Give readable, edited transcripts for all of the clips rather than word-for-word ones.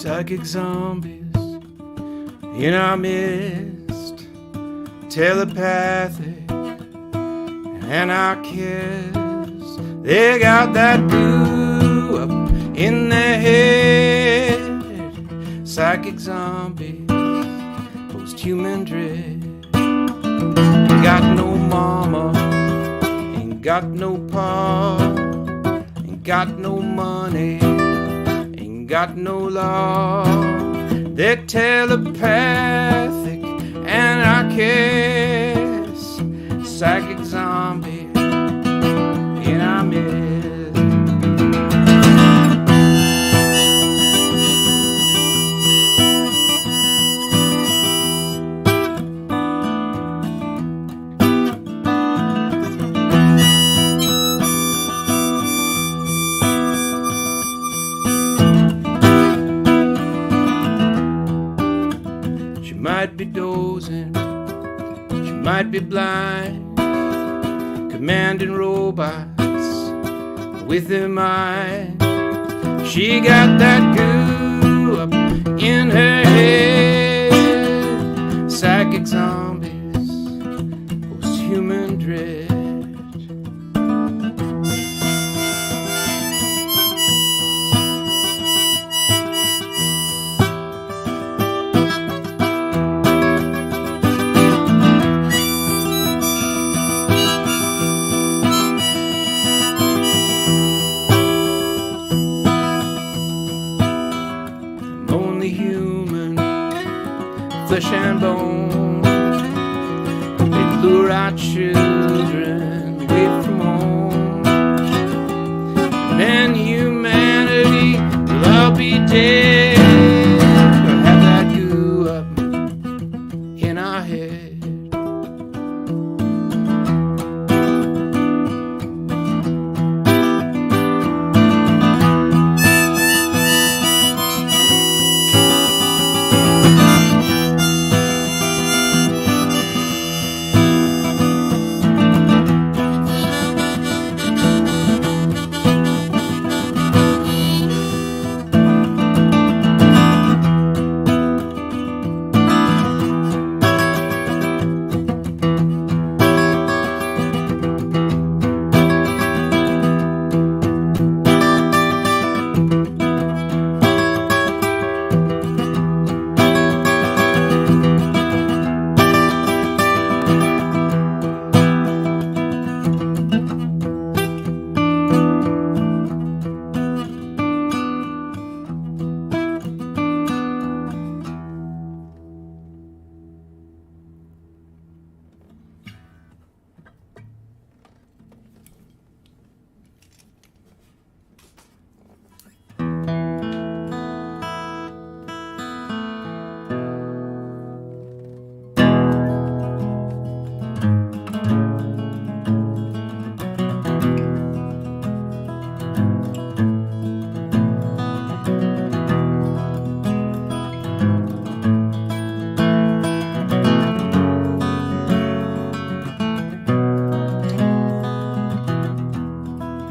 psychic zombies in our midst, telepathic anarchists. They got that goo up in their head, psychic zombies, post-human dread. Ain't got no mama, ain't got no pa, ain't got no money, ain't got no law. They're telepathic anarchists, psychic zombies in our midst. She might be dozing, she might be blind, commanding robots with her mind. She got that goo up in her head, psychic zombies, post-human dread. Human, flesh and bone. They lure our children away from home, and then humanity will all be dead. But have that goo up in our head.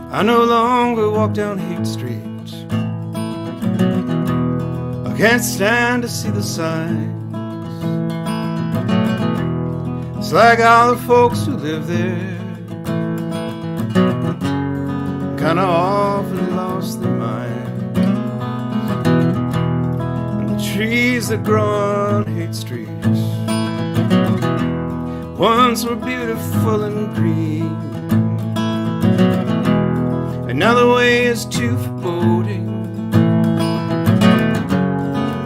I no longer walk down Hate Street. I can't stand to see the signs. It's like all the folks who live there kinda often lost their mind. And the trees that grow on Hate Street once were beautiful and green. Another way is too foreboding.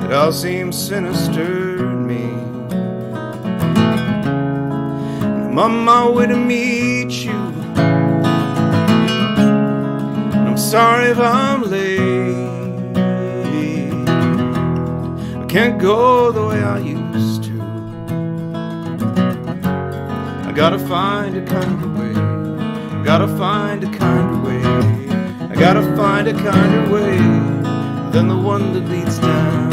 It all seems sinister to me. I'm on my way to meet you. I'm sorry if I'm late. I can't go the way I used to. I gotta find a kind of way. Gotta find a kind of way. I gotta find a kinder way than the one that leads down.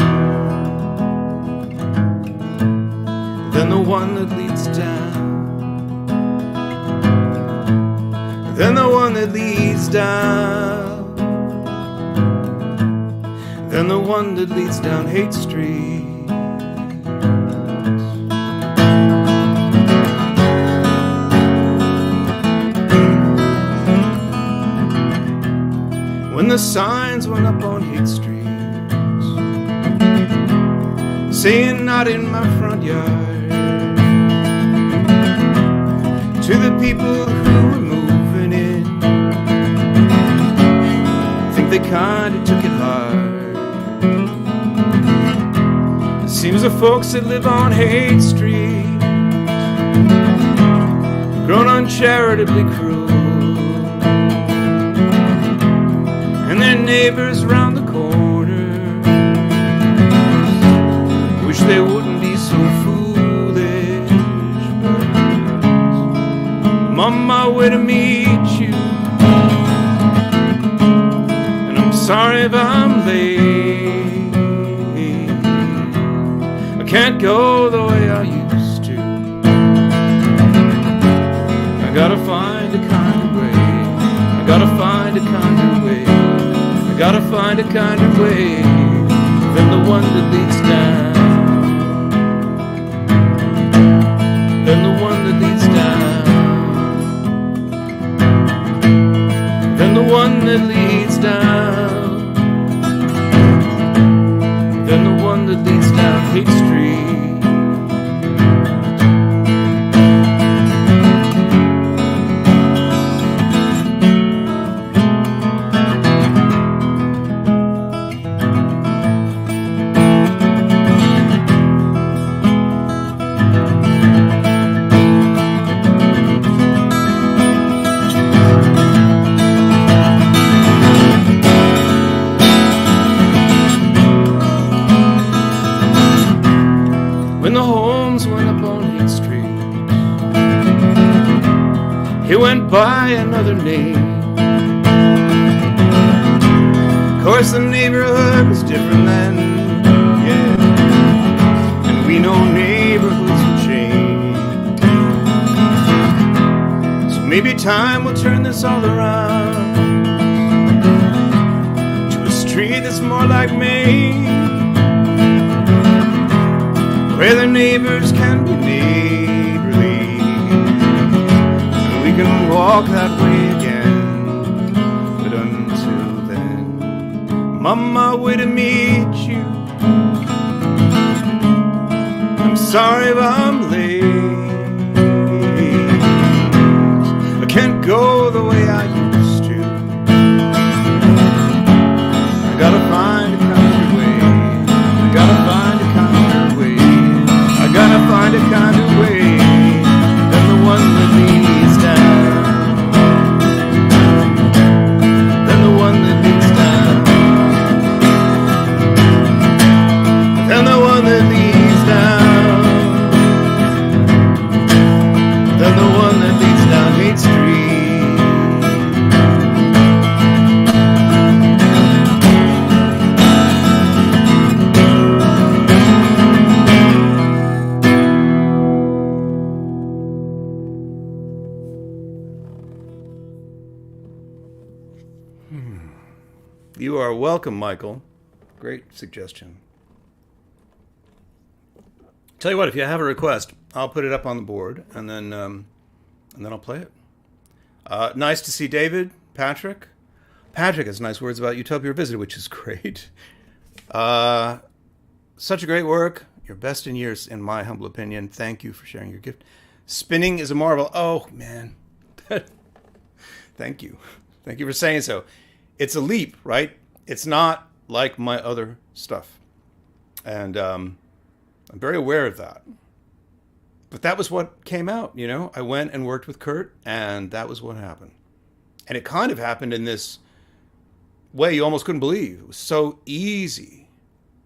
Than the one that leads down. Than the one that leads down. than the one that leads down Hate Street. When the signs went up on Hate Street, saying not in my front yard, to the people who were moving in, I think they kinda took it hard. It seems the folks that live on Hate Street grown uncharitably cruel, and their neighbors round the corner wish they wouldn't be so foolish. But I'm on my way to meet you, and I'm sorry if I'm late. I can't go the way I used to. I gotta find a kind of way. I gotta find a kind of way. I gotta find a kind of way than the one that leads down. Than the one that leads down. Than the one that leads down. Than the one that leads down Hate Street. When the homes went up on Hate Street, it went by another name. Of course the neighborhood was different then, yeah, and we know neighborhoods will change. So maybe time will turn this all around to a street that's more like Maine, where the neighbors can be neighborly, and we can walk that way again. But until then, I'm on my way to meet you. I'm sorry if I'm late. I can't go the way I used to. I gotta find a kind of way. I gotta find a kind of way. I gotta find a kind of way than the one that leads down. Than the one that leads down. Than the one that leads down. Than the one that leads down Hate Street. You are welcome, Michael. Great suggestion. Tell you what, if you have a request, I'll put it up on the board, and then I'll play it. Nice to see David, Patrick. Patrick has nice words about Utopia Revisited, which is great. Such a great work. Your best in years, in my humble opinion. Thank you for sharing your gift. Spinning is a marvel. Oh, man. Thank you. Thank you for saying so. It's a leap, right? It's not like my other stuff. And I'm very aware of that. But that was what came out, you know? I went and worked with Kurt, and that was what happened. And it kind of happened in this way you almost couldn't believe. It was so easy.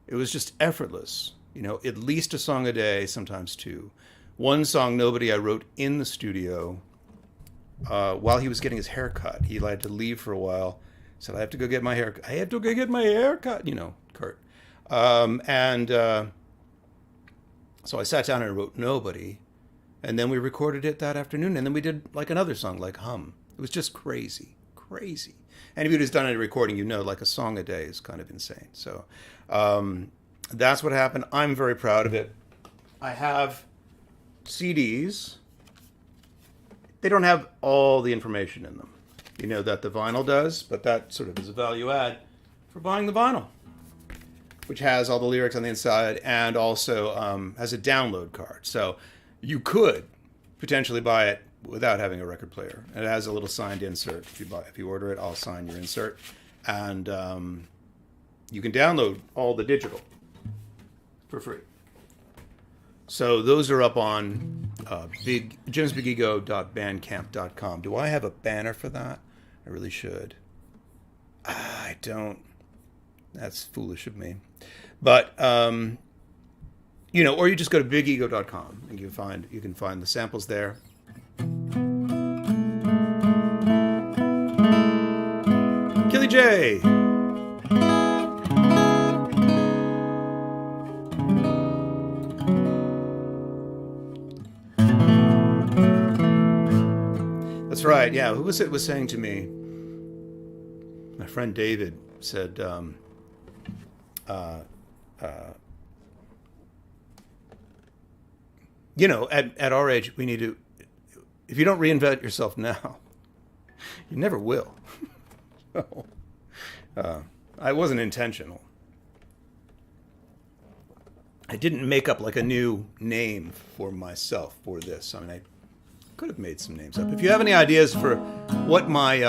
It was just effortless. You know, at least a song a day, sometimes two. One song, Nobody, I wrote in the studio while he was getting his hair cut. He had to leave for a while. Said, I have to go get my hair cut. I have to go get my hair cut, you know, Kurt. So I sat down and wrote Nobody. And then we recorded it that afternoon. And then we did like another song, like Hum. It was just crazy, crazy. anybody who's done any recording, you know, like a song a day is kind of insane. So that's what happened. I'm very proud of it. I have CDs. They don't have all the information in them. You know that the vinyl does, but that sort of is a value add for buying the vinyl, which has all the lyrics on the inside and also has a download card. So you could potentially buy it without having a record player. And it has a little signed insert. If you order it, I'll sign your insert. And you can download all the digital for free. So those are up on jimsbigego.bandcamp.com. Do I have a banner for that? I really should. I don't. That's foolish of me. But, you know, or you just go to bigego.com and you can find the samples there. Killy J. That's right. Yeah. Who was it was saying to me? My friend David said, you know, at our age, we need to, if you don't reinvent yourself now, you never will. So, I wasn't intentional. I didn't make up like a new name for myself for this. I mean, I could have made some names up. If you have any ideas for what my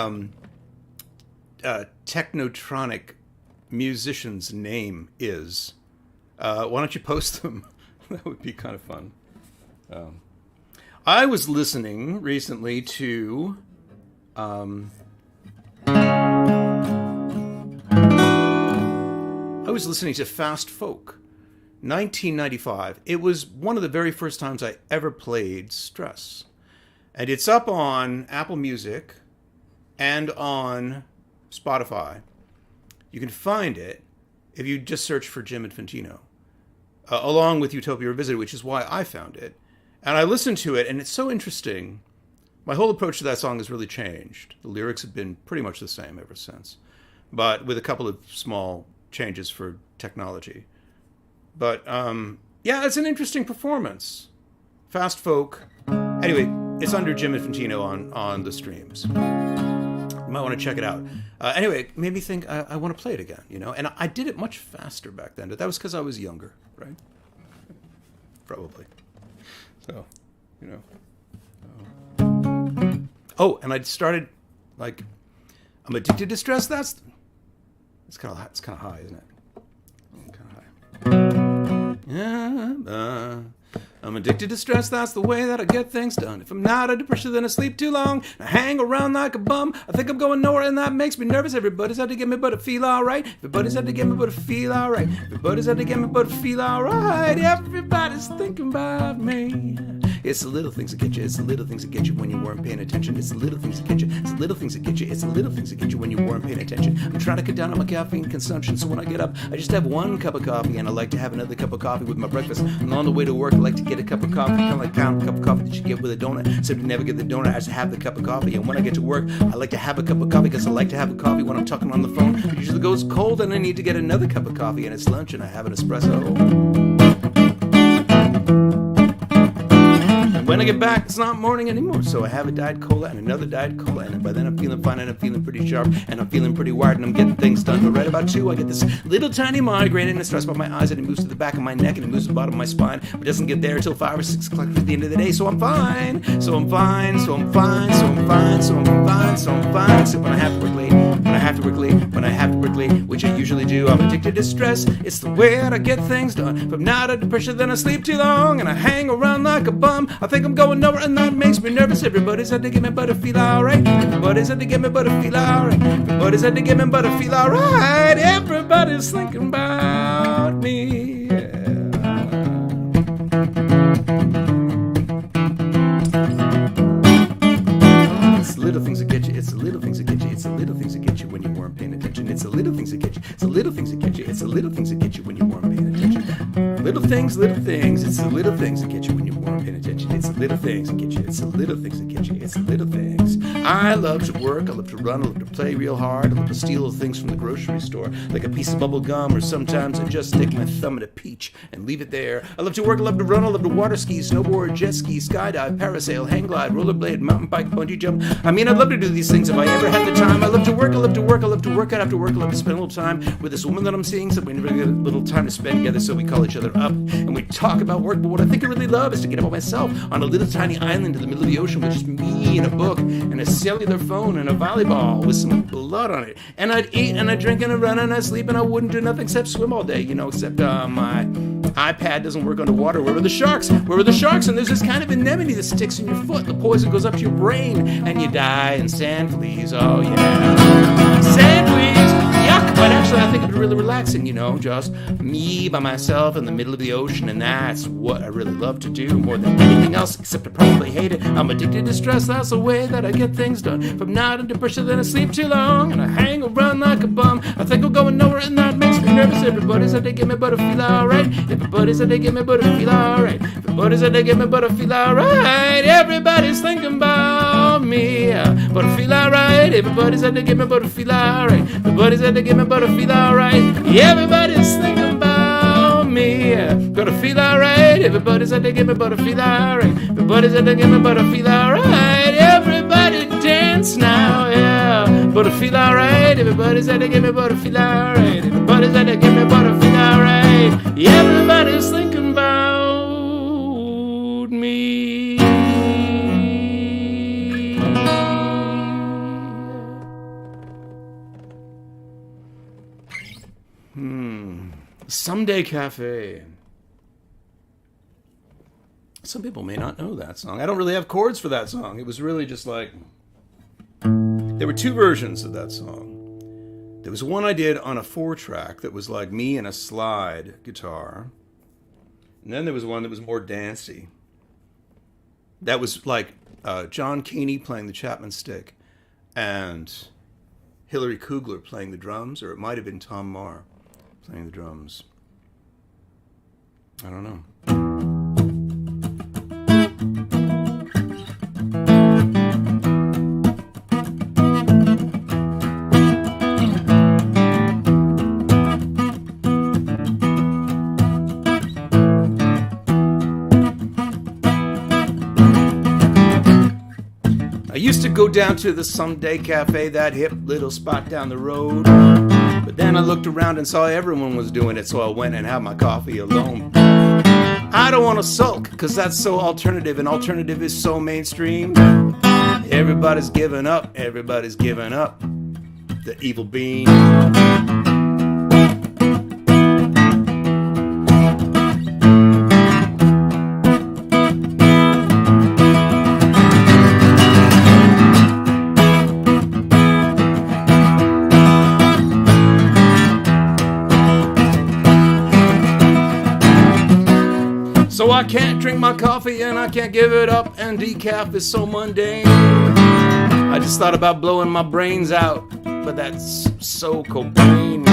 technotronic musician's name is, why don't you post them? That would be kind of fun. I was listening recently to Fast Folk, 1995. It was one of the very first times I ever played Stress. And it's up on Apple Music and on Spotify. You can find it if you just search for Jim Infantino, along with Utopia Revisited, which is why I found it. And I listened to it, and it's so interesting. My whole approach to that song has really changed. The lyrics have been pretty much the same ever since, but with a couple of small changes for technology. But yeah, it's an interesting performance. Fast Folk. Anyway, it's under Jim Infantino on the streams. You might want to check it out. Anyway, it made me think I want to play it again, you know? And I did it much faster back then, but that was because I was younger, right? Probably. So, you know. Oh, and I started, like, I'm addicted to stress. It's kind of high, isn't it? Kind of high. Yeah, I'm addicted to stress, that's the way that I get things done. If I'm not under pressure, then I sleep too long. I hang around like a bum. I think I'm going nowhere, and that makes me nervous. Everybody's out to get me, but I feel alright. Everybody's out to get me, but I feel alright. Everybody's out to get me, but I feel alright. Everybody's thinking about me. It's the little things that get you. It's the little things that get you when you weren't paying attention. It's the little things that get you. It's the little things that get you. It's the little things that get you when you weren't paying attention. I'm trying to cut down on my caffeine consumption, so when I get up, I just have one cup of coffee, and I like to have another cup of coffee with my breakfast. And on the way to work, I like to get a cup of coffee, kind of like pound cup of coffee that you get with a donut. Except you never get the donut, I just have the cup of coffee. And when I get to work, I like to have a cup of coffee because I like to have a coffee when I'm talking on the phone. It usually goes cold, and I need to get another cup of coffee, and it's lunch, and I have an espresso. When I get back, it's not morning anymore, so I have a Diet Cola and another Diet Cola, and by then I'm feeling fine, and I'm feeling pretty sharp, and I'm feeling pretty wired, and I'm getting things done. But right about 2, I get this little tiny migraine, and it starts by my eyes, and it moves to the back of my neck, and it moves to the bottom of my spine, but it doesn't get there until 5 or 6 o'clock at the end of the day, so I'm fine, so I'm fine, so I'm fine, so I'm fine, so I'm fine, so I'm fine, except when I have to work late, when I have to work late, when I have to work late, which I usually do. I'm addicted to stress, it's the way that I get things done. If I'm not under pressure, then I sleep too long, and I hang around like a bum. I think I'm going nowhere, and that makes me nervous. Everybody's had to get me, but I feel alright. Everybody's had to get me, but I feel alright. Everybody's had to get me, but I feel alright. Everybody's thinking about me. It's the little things that get you. It's the little things that get you. It's the little things that get you when you weren't paying paying attention. It's the little things that get you. It's the little things that get you. It's the little things that get you when you weren't paying attention. Little things, little things. It's the little things that get you when you weren't paying attention. It's the little things that get you. It's the little things that get you. It's the little things. I love to work. I love to run. I love to play real hard. I love to steal things from the grocery store, like a piece of bubble gum, or sometimes I just stick my thumb in a peach and leave it there. I love to work. I love to run. I love to water ski, snowboard, jet ski, skydive, parasail, hang glide, rollerblade, mountain bike, bungee jump. I mean, I'd love to do these things if I ever had the time. I love to work. I love to work. I love to work out after work. I love to spend a little time with this woman that I'm seeing, so we never get a little time to spend together, so we call each other up and we talk about work. But what I think I really love is to get up by myself on a little tiny island in the middle of the ocean with just me and a book and a cellular phone and a volleyball with some blood on it. And I'd eat and I'd drink and I'd run and I'd sleep and I wouldn't do nothing except swim all day, except my iPad doesn't work underwater. Where are the sharks? Where are the sharks? And there's this kind of anemone that sticks in your foot. The poison goes up to your brain and you die. And sand fleas, oh yeah. Sand fleas, yuck. But actually I think it'd be really relaxing, just me by myself in the middle of the ocean. And that's what I really love to do more than anything else, except I probably hate it. I'm addicted to stress. That's the way that I get things done. From not under pressure, then I sleep too long and I hang around like a bum. I think I'm going nowhere and that makes me nervous. Everybody said they give me, but I feel alright. Everybody said they give me, but I feel alright. Everybody said they give me, but I feel alright. Everybody's thinking about me, but I feel alright. Everybody said they give me, but I feel alright. Everybody said they give me, but I feel alright. Everybody's thinking about me, but I feel alright. Everybody said they give me, but I feel alright. Everybody said they give me, but I feel alright. Everybody dance now, yeah, but I feel alright. Everybody said they give me, but I feel alright. Everybody said they give me, but I feel alright. Everybody's thinking about me. Someday Cafe. Some people may not know that song. I don't really have chords for that song. It was really just like... There were two versions of that song. There was one I did on a 4-track that was like me and a slide guitar. And then there was one that was more dancey. That was like John Keeney playing the Chapman stick and Hillary Kugler playing the drums, or it might have been Tom Marr playing the drums. I don't know. I used to go down to the Someday Cafe, that hip little spot down the road. But then I looked around and saw everyone was doing it, so I went and had my coffee alone. I don't want to sulk, cause that's so alternative, and alternative is so mainstream. Everybody's giving up, everybody's giving up the evil bean. So I can't drink my coffee and I can't give it up, and decaf is so mundane. I just thought about blowing my brains out, but that's so Cobain.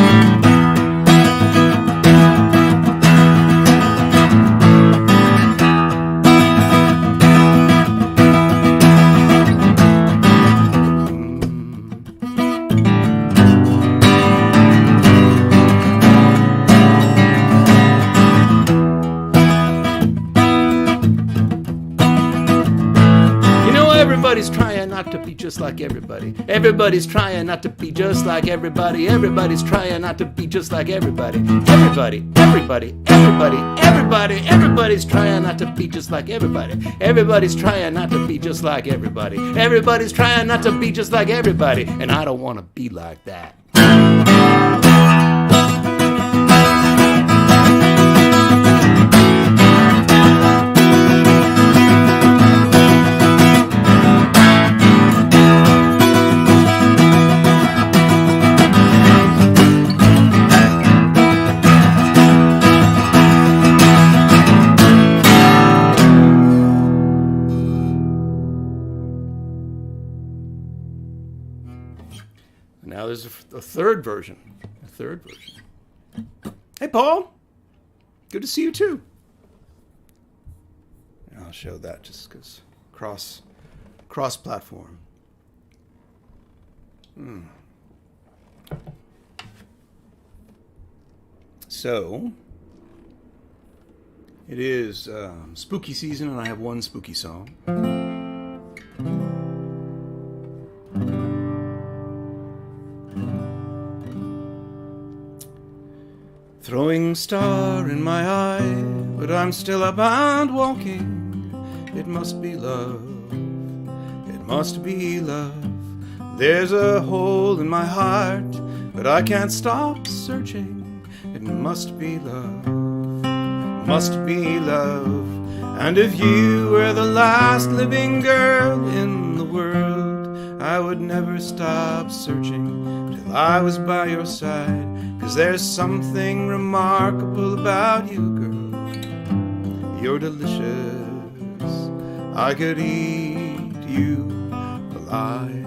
Everybody's trying not to be just like everybody. Everybody's trying not to be just like everybody. Everybody's trying not to be just like everybody. Everybody's trying not to be just like everybody. Everybody's trying not to be just like everybody. Everybody's trying not to be just like everybody. And I don't want to be like that. Now a third version. A third version. Hey, Paul. Good to see you, too. I'll show that just because cross-platform. So, it is spooky season, and I have one spooky song. Throwing star in my eye, but I'm still upbound walking. It must be love, it must be love. There's a hole in my heart, but I can't stop searching. It must be love, must be love. And if you were the last living girl in the world, I would never stop searching till I was by your side. 'Cause there's something remarkable about you, girl. You're delicious. I could eat you alive.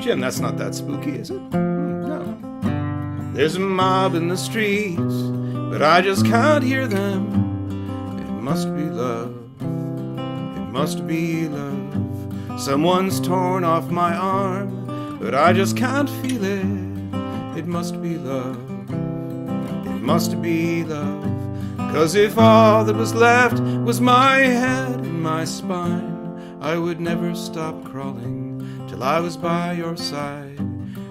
Jim, that's not that spooky, is it? No. There's a mob in the streets, but I just can't hear them. It must be love. It must be love. Someone's torn off my arm, but I just can't feel it. It must be love. It must be love. 'Cause if all that was left was my head and my spine, I would never stop crawling till I was by your side.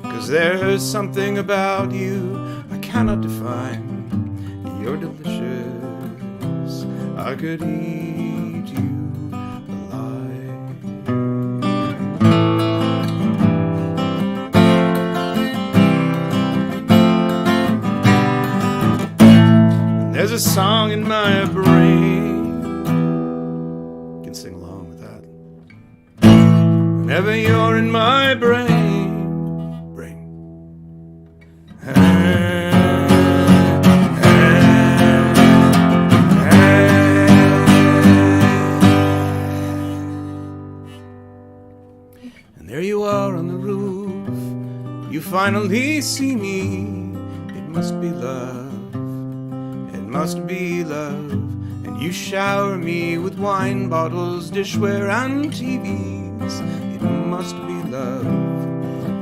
'Cause there's something about you I cannot define. You're delicious. I could eat you alive. And there's a song in my brain. You can sing along with that. Whenever you're in my brain. There you are on the roof, you finally see me. It must be love, it must be love. And you shower me with wine bottles, dishware and TVs. It must be love,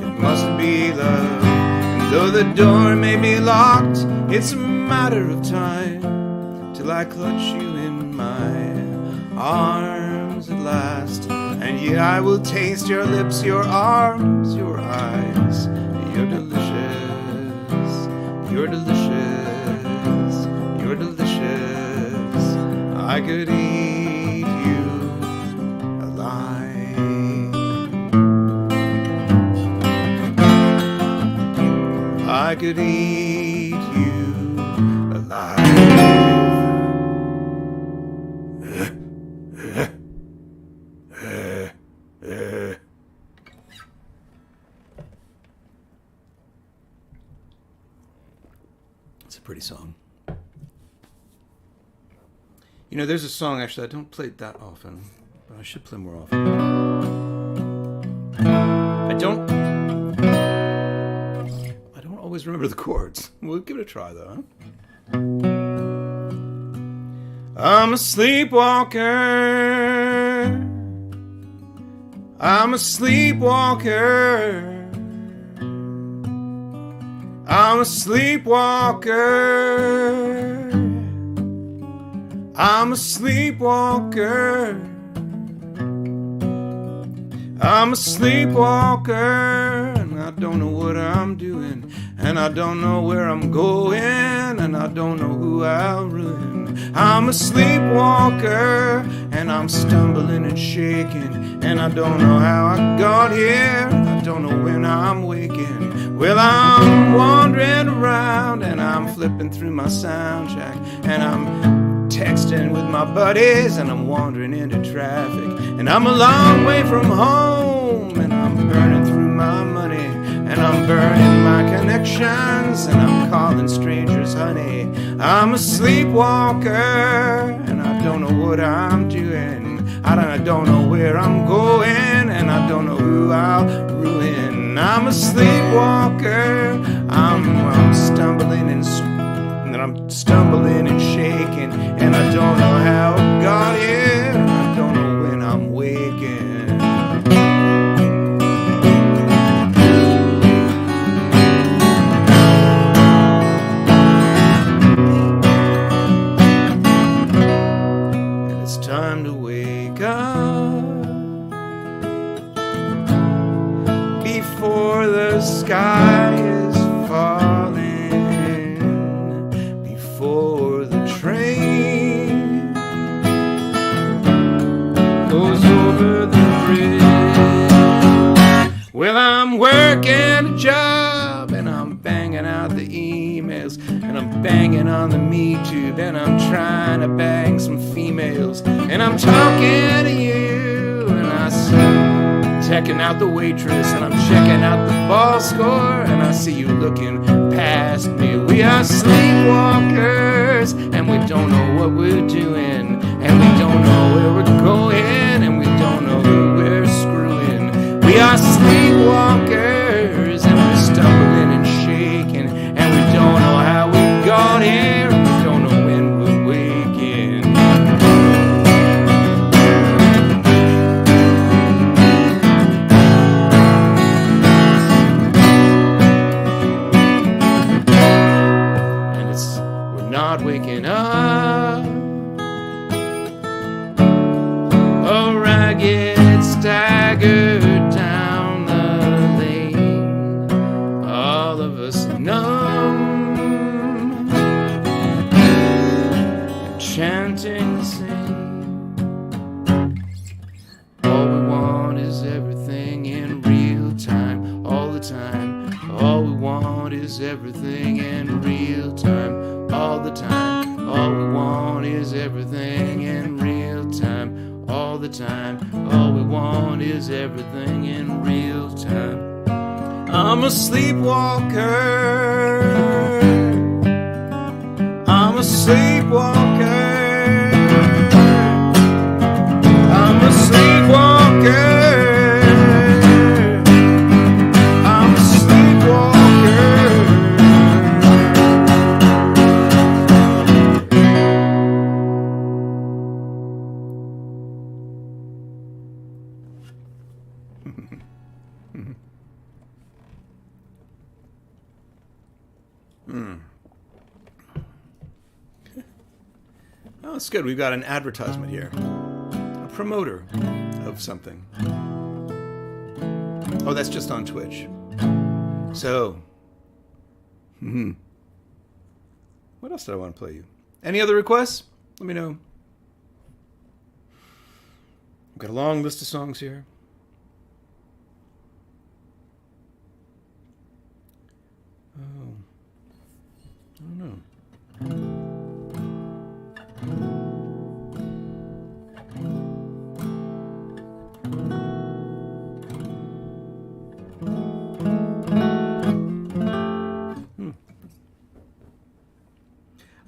it must be love. And though the door may be locked, it's a matter of time till I clutch you in my arms at last. And yeah, I will taste your lips, your arms, your eyes. You're delicious, you're delicious, you're delicious. I could eat you alive. I could eat you alive. It's a pretty song. You know, there's a song, actually, I don't play it that often, but I should play more often. I don't always remember the chords. We'll give it a try, though, huh? I'm a sleepwalker. I'm a sleepwalker. I'm a sleepwalker. I'm a sleepwalker. I'm a sleepwalker. And I don't know what I'm doing. And I don't know where I'm going. And I don't know who I'll ruin. I'm a sleepwalker. And I'm stumbling and shaking. And I don't know how I got here. I don't know when I'm waking. Well, I'm wandering around. And I'm flipping through my soundtrack. And I'm texting with my buddies. And I'm wandering into traffic. And I'm a long way from home. And I'm burning through my money. And I'm burning my connections. And I'm calling strangers honey. I'm a sleepwalker. And I don't know what I'm doing. I don't know where I'm going, and I don't know who I'll ruin. I'm a sleepwalker. I'm stumbling and I'm stumbling and shaking, and I don't know how I got here. I don't know when I'm waking. And it's time to wake up before the sky is falling, before the train goes over the bridge. Well, I'm working a job, and I'm banging out the emails, and I'm banging on the Me Tube, and I'm trying to bang some females, and I'm talking to you, and I say, checking out the waitress, and I'm checking out the ball score, and I see you looking past me. We are sleepwalkers, and we don't know what we're doing, and we don't know where we're going, and we don't know who we're screwing. We are sleepwalkers, and we're stumbling and shaking, and we don't know how we got here, and we don't know when we're waking. Not waking up, a ragged stagger down the lane, all of us numb, and chanting the same. All we want is everything in real time, all the time. All we want is everything in real time. All the time, all we want is everything in real time. All the time, all we want is everything in real time. I'm a sleepwalker. I'm a sleepwalker. I'm a sleepwalker. Oh, it's good. We've got an advertisement here. A promoter of something. Oh, that's just on Twitch. So, what else did I want to play you? Any other requests? Let me know. I've got a long list of songs here. Oh, I don't know.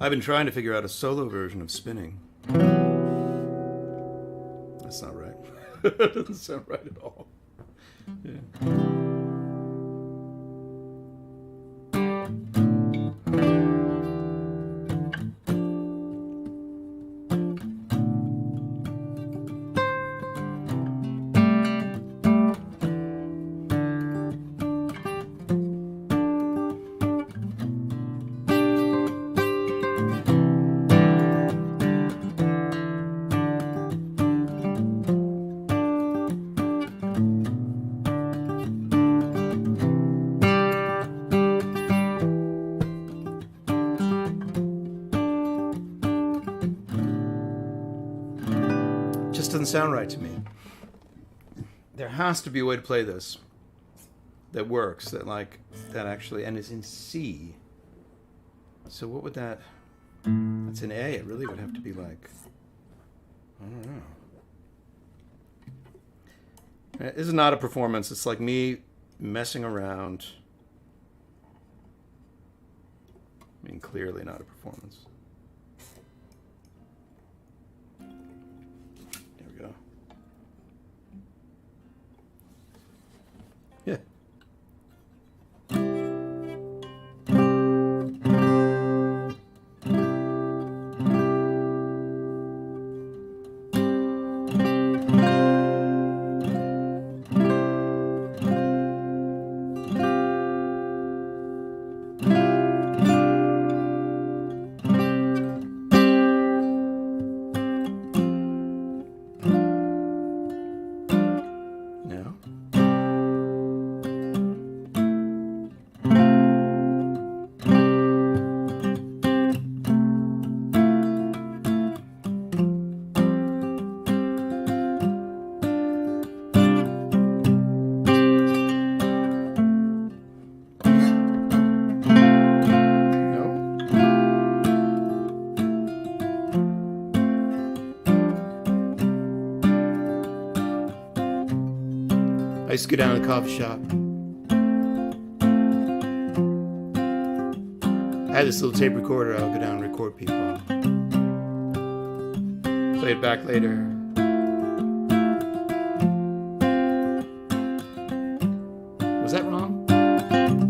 I've been trying to figure out a solo version of Spinning. That's not right. That doesn't sound right at all. Yeah. Doesn't sound right to me. There has to be a way to play this that works, that actually, and is in C. So what would that? That's in A. It really would have to be like, I don't know. This is not a performance. It's like me messing around. I mean, clearly not a performance. There we go. Yeah. No. No. I used to go down to the coffee shop. I had this little tape recorder. I would go down and record people. Play it back later. Was that wrong?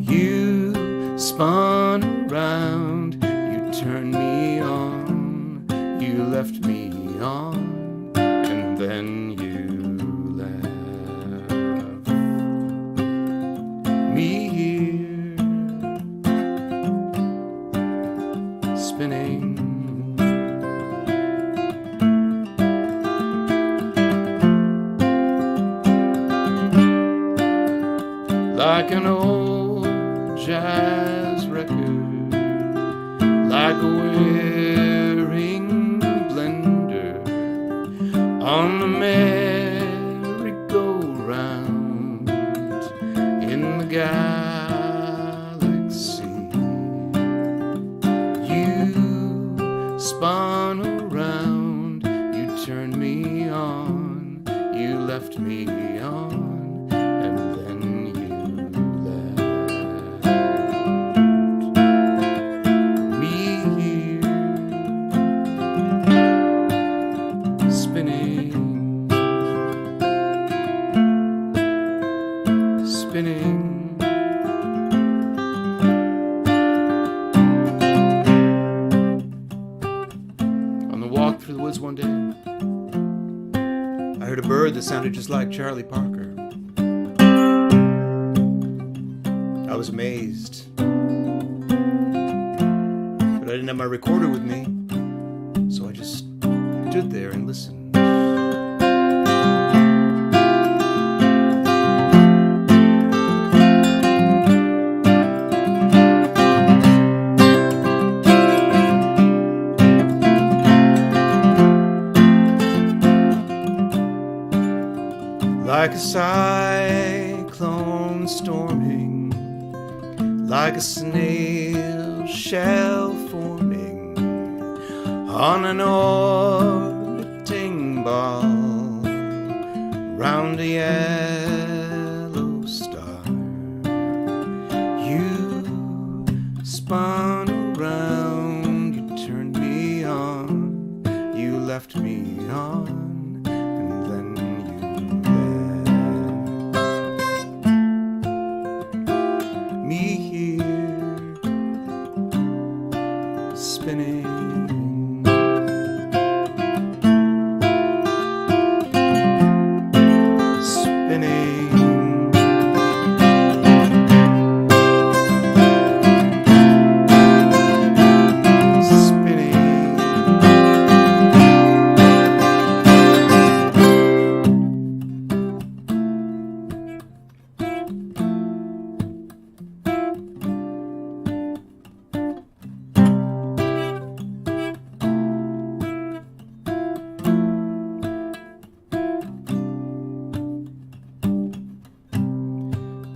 You spun around, you turned me on, you left me on, and then you left me here, spinning. Like an old jazz record, like a wearing blender on the merry-go-round in the galaxy. You spun around, you turned me on, you left me on, and then you spinning. On the walk through the woods one day, I heard a bird that sounded just like Charlie Parker. I was amazed, but I didn't have my recorder with me, so I just stood there and listened. Like a cyclone storming, like a snail shell forming on an orbiting ball round a yellow star. You spun around, you turned me on, you left me on. Spinning.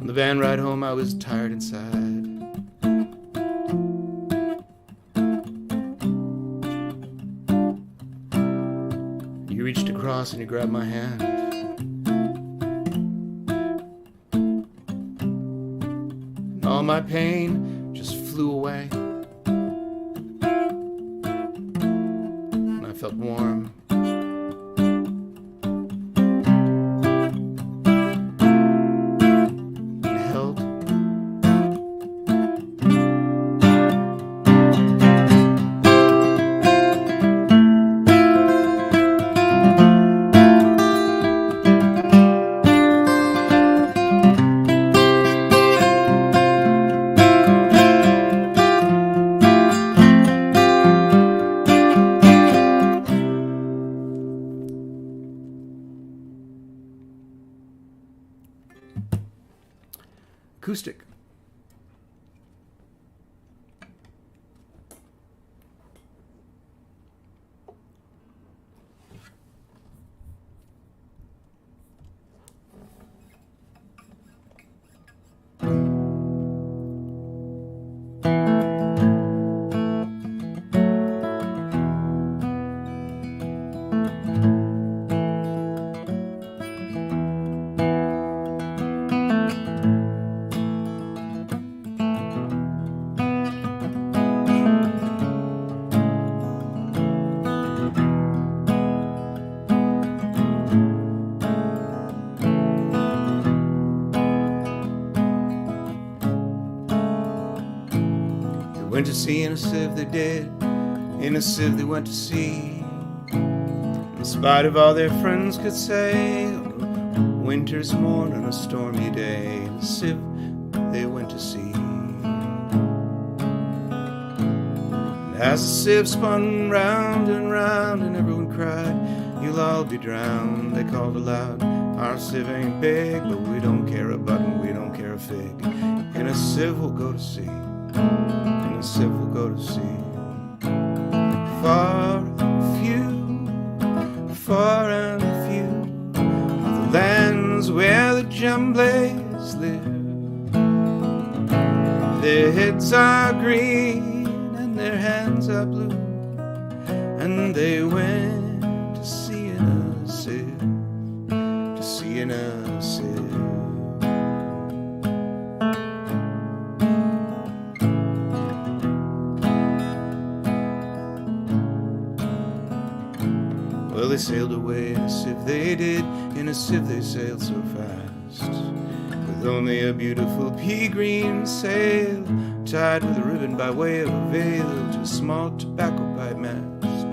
On the van ride home, I was tired inside. You reached across and you grabbed my hand. And all my pain just flew away. And I felt warm. acoustic. Went to sea in a sieve they did, in a sieve they went to sea. In spite of all their friends could say, on a winter's morn on a stormy day, in a sieve they went to sea. And as the sieve spun round and everyone cried, "You'll all be drowned," they called aloud, "Our sieve ain't big, but we don't care a button, we don't care a fig. In a sieve we'll go to sea. In a sieve we'll go to sea. Far and few are the lands where the jumblies live. Their heads are green and their hands are blue, and they went to sea in a sieve, to sea in a sieve." Well, they sailed away in a sieve they did, in a sieve they sailed so fast, with only a beautiful pea green sail tied with a ribbon by way of a veil to a small tobacco pipe mast,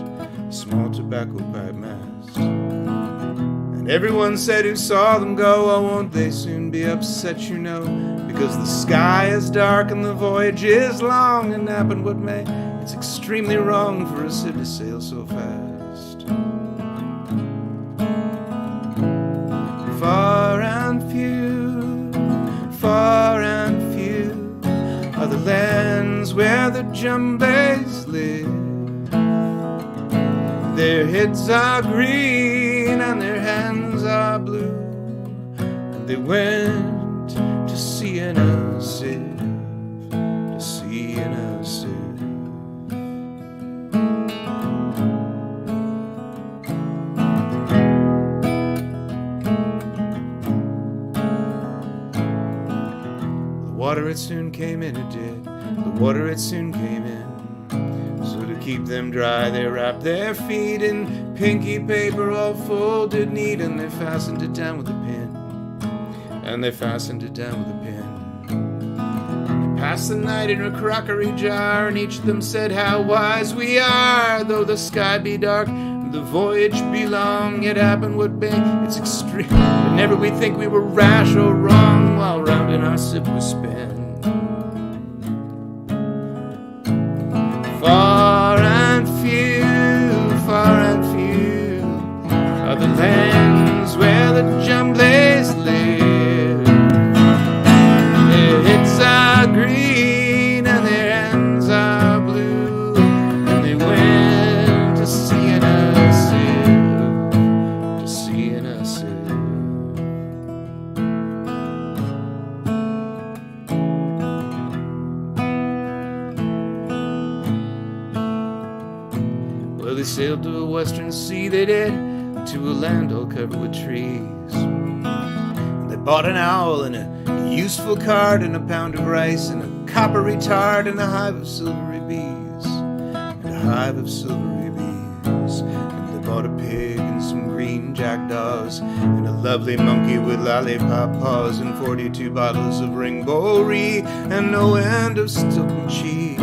a small tobacco pipe mast. And everyone said who saw them go, "Oh, won't they soon be upset, you know, because the sky is dark and the voyage is long, and happen what may, it's extremely wrong for a sieve to sail so fast." Far and few are the lands where the jumblies live. Their heads are green and their hands are blue, and they went to sea in a sieve, to sea in a sieve. Water it soon came in, it did. The water it soon came in. So to keep them dry, they wrapped their feet in pinky paper all folded neat, and they fastened it down with a pin. And they fastened it down with a pin. They passed the night in a crockery jar, and each of them said, "How wise we are! Though the sky be dark, the voyage be long, yet happen what may, it's extreme. But never we think we were rash or wrong, while round in our sieve we spin. Far and few are the lands where the jumblies live. Their heads are green and their hands are blue, and they went to sea in a sieve, to sea in a sieve. Well, they sailed to a western sea, they did, to a land all covered with trees. They bought an owl and a useful card and a pound of rice and a coppery tart and a hive of silvery bees, and a hive of silvery bees. And they bought a pig and some green jackdaws and a lovely monkey with lollipop paws and 42 bottles of ringbo-ree and no end of Stilton cheese.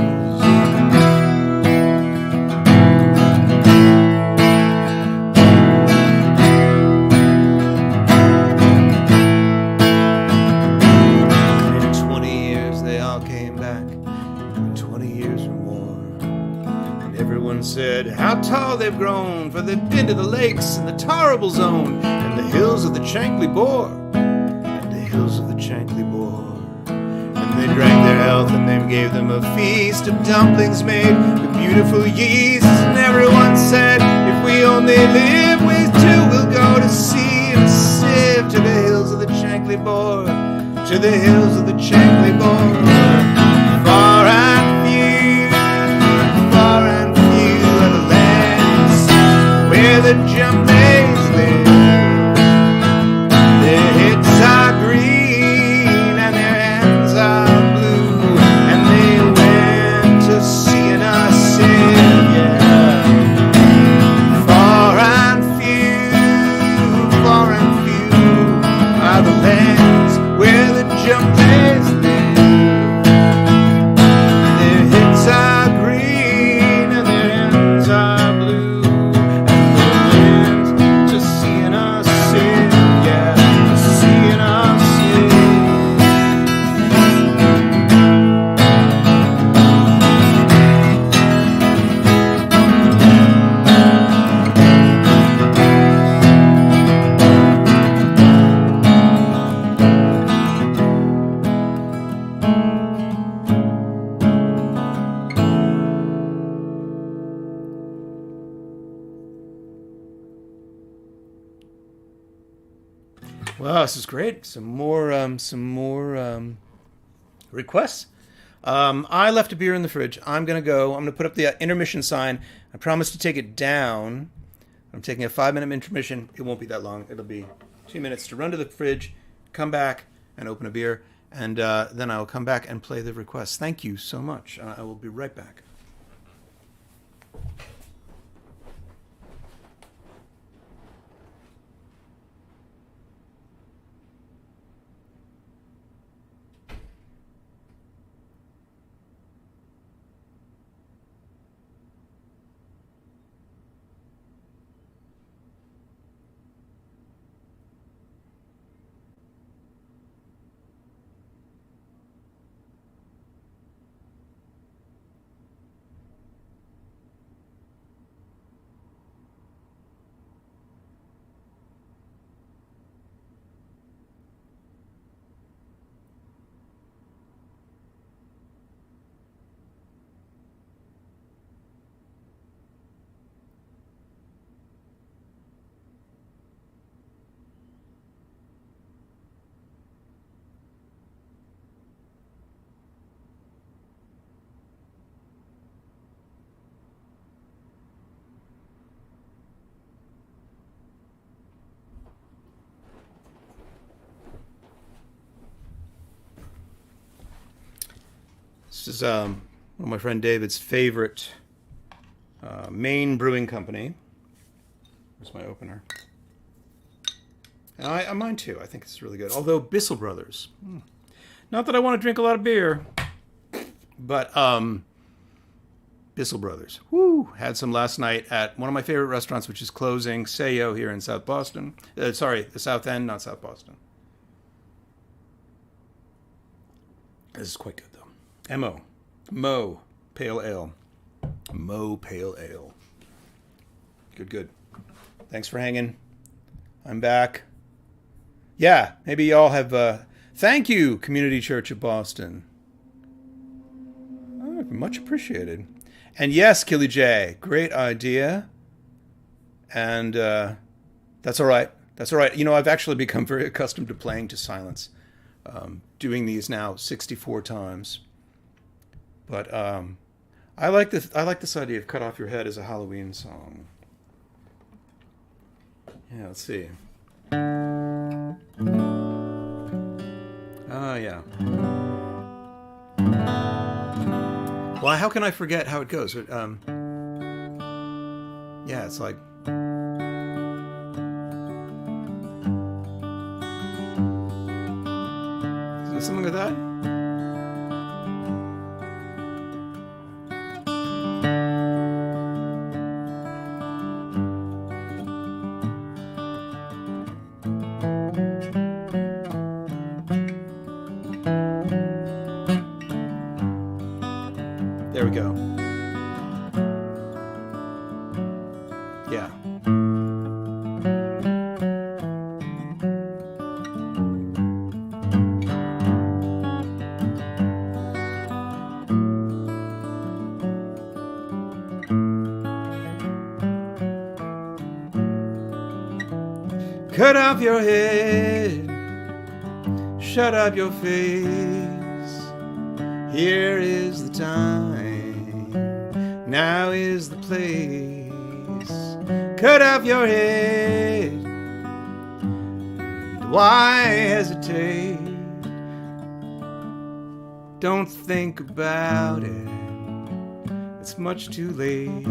Said how tall they've grown, for they've been to the lakes and the Torrible Zone and the hills of the Chankly Bore, and the hills of the Chankly Bore. health, and they gave them a feast of dumplings made with beautiful yeast. And everyone said, if we only live, we too will go to sea and sieve to the hills of the Chankly Bore, to the hills of the Chankly Bore. Far and few are the lands where the Jumbays live. Their heads are green and their hands are blue, and they went to sea in a sieve, yeah. Far and few are the lands where the Jumbays live. Their heads are green and their hands are blue, and they went to sea in a sieve, yeah. Wow, this is great. Some more requests. I left a beer in the fridge. I'm going to go. I'm going to put up the intermission sign. I promise to take it down. I'm taking a 5-minute intermission. It won't be that long. It'll be 2 minutes to run to the fridge, come back, and open a beer. And then I'll come back and play the requests. Thank you so much. I will be right back. This is one of my friend David's favorite Maine brewing company. Here's my opener. And I mine too. I think it's really good. Although Bissell Brothers, not that I want to drink a lot of beer, but Bissell Brothers, had some last night at one of my favorite restaurants, which is closing, Seyo, here in South Boston. The South End, not South Boston. This is quite good, though. Mo Pale Ale. Mo Pale Ale. Good. Thanks for hanging. I'm back. Yeah, maybe y'all have... thank you, Community Church of Boston. Oh, much appreciated. And yes, Killy J, great idea. And that's all right. That's all right. You know, I've actually become very accustomed to playing to silence. Doing these now 64 times. But I like this idea of Cut Off Your Head as a Halloween song. Yeah, let's see. Yeah. Well, how can I forget how it goes? Yeah, it's like... Is it something like that? There we go. Yeah. Cut off your head, shut up your face. Here is the time, now is the place. Cut off your head, why hesitate? Don't think about it, it's much too late.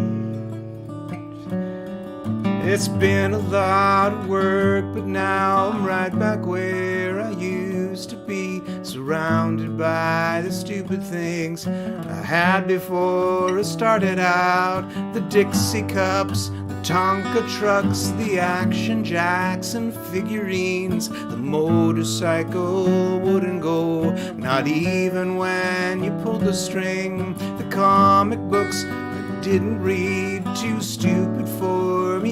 It's been a lot of work, but now I'm right back where I used to be, surrounded by the stupid things I had before I started out. The Dixie cups, the Tonka trucks, the Action Jacks and figurines. The motorcycle wouldn't go, not even when you pulled the string. The comic books I didn't read, too stupid for me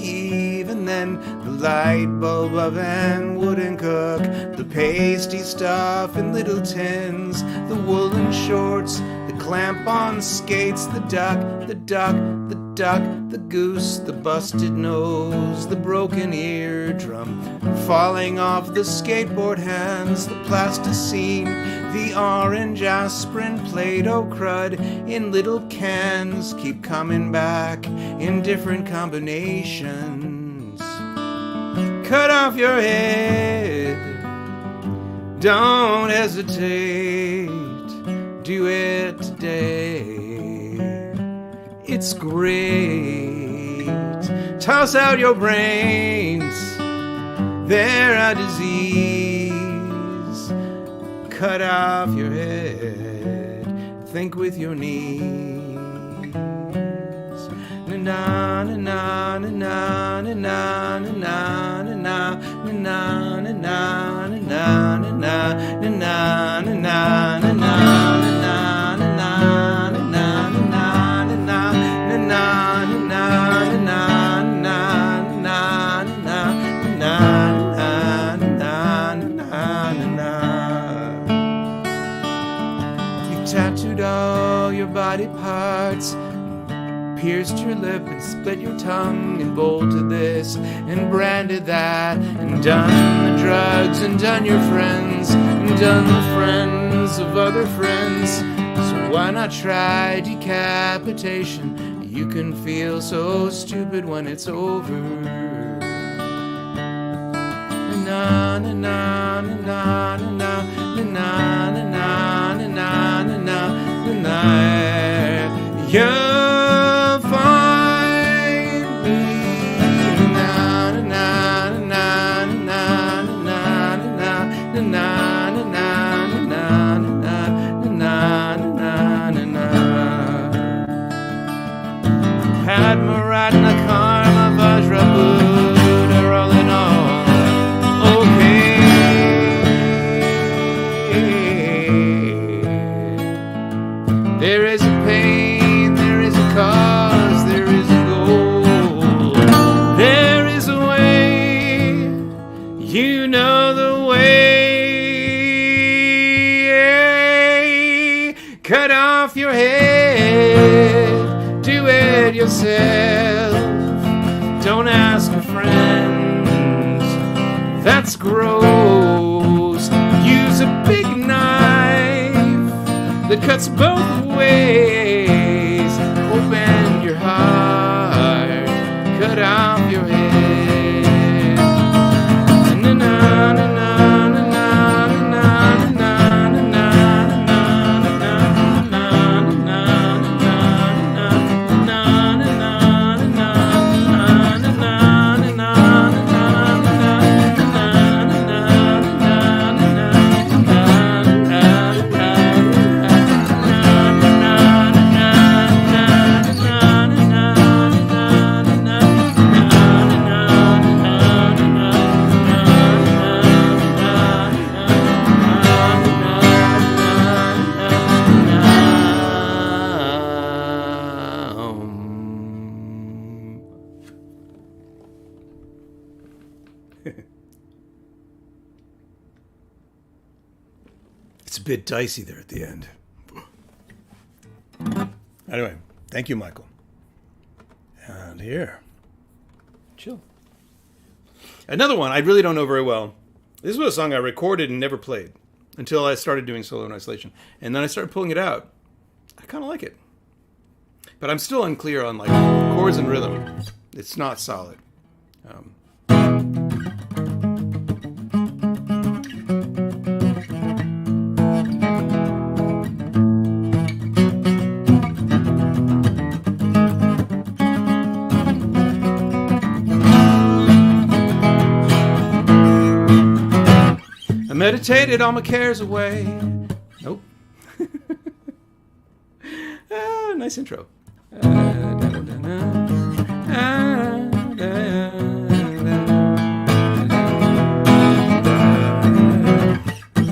even then. The light bulb oven wouldn't cook, the pasty stuff in little tins, the woolen shorts, the clamp-on skates, the duck, the duck, the duck, the goose, the busted nose, the broken eardrum falling off the skateboard hands, the plasticine, the orange aspirin, Play-Doh crud in little cans keep coming back in different combinations. Cut off your head, don't hesitate, do it today. It's great. Toss out your brains, they're a disease. Cut off your head, think with your knees. Na na na na na na na na na na na na na na na na tattooed all your body parts, pierced your lip and split your tongue and bolted this and branded that and done the drugs and done your friends and done the friends of other friends. So why not try decapitation? You can feel so stupid when it's over. Na na na na na na na na na na na na. You'll find me. Na na na na na na na na. Padma Ratna Karma Vajra Buddha, all in all. There is a pain, there is a cause, there is a goal. There is a way, you know the way. Cut off your head, do it yourself. Don't ask a friend, that's gross. Use a big knife that cuts both ways. Open your heart, cut off your head. Na na na na na na na It's a bit dicey there at the end. Anyway, thank you, Michael. And here, chill. Another one I really don't know very well. This was a song I recorded and never played until I started doing Solo in Isolation. And then I started pulling it out. I kind of like it. But I'm still unclear on like chords and rhythm. It's not solid. I meditated all my cares away. Nope. Nice intro. I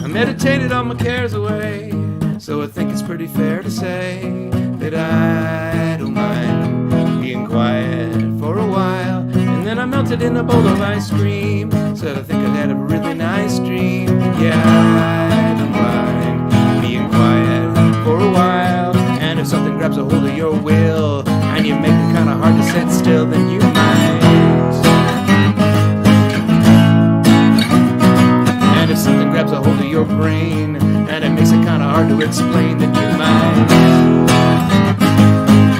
meditated all my cares away, so I think it's pretty fair to say that I don't mind being quiet for a while. And then I melted in a bowl of ice cream, so I think I had a really nice dream. Yeah, I don't mind being quiet for a while. And if something grabs a hold of your will and you make it kind of hard to sit still, then you might. And if something grabs a hold of your brain and it makes it kind of hard to explain, then you might